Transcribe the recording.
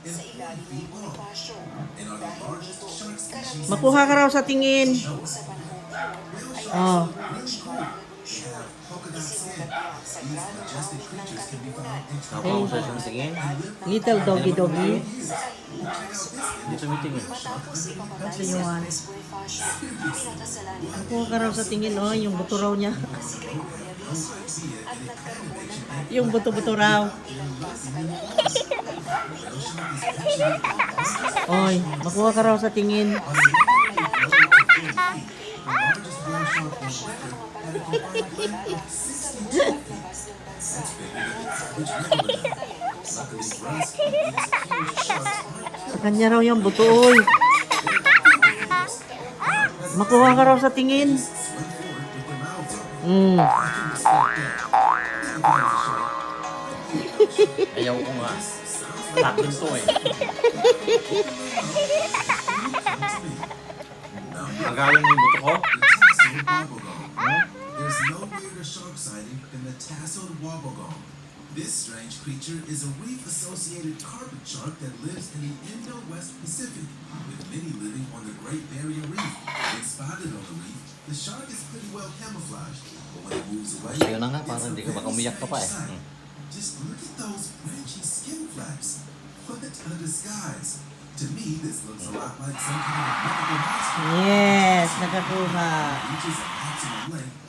sa ilalim ng Bonifacio. Dahil dito, karamihan Makuha ka raw sa tingin. sa panahon ay Oh. French Revolution. Isinulat niya sa granong awit ng katipunan. Nakuha sa isang tingin. Little doggy doggy. Hindi tumitingin. Matapos ipapatay Kasi si yung Andres Bonifacio, pinakasalan ni Makuha ka raw sa tingin, oh. Yung buto raw niya. si Gregoria de Jesus at nagkaroon ng ating Yung buto-buto raw. ilan pa sa kanyang Oy, makuha ka raw sa tingin. Sa kanya raw yung buto, oy. Makuha ka raw sa tingin. Ayaw ko nga. Takin to eh. Magaling yung buto ko. There's no weirder shark sighting than the tasseled wobbegong. This strange creature is a reef-associated carpet shark that lives in the Indo-West Pacific, with many living on the Great Barrier Reef. When spotted on the reef, the shark is pretty well camouflaged, but when it moves away, Yun na nga, parang hindi ka baka umiyak ka pa eh. just look at those branchy skin flaps. What a disguise. To me, this looks a lot like some kind of mythical monster. Yes, nakakuha. Reaches a maximum length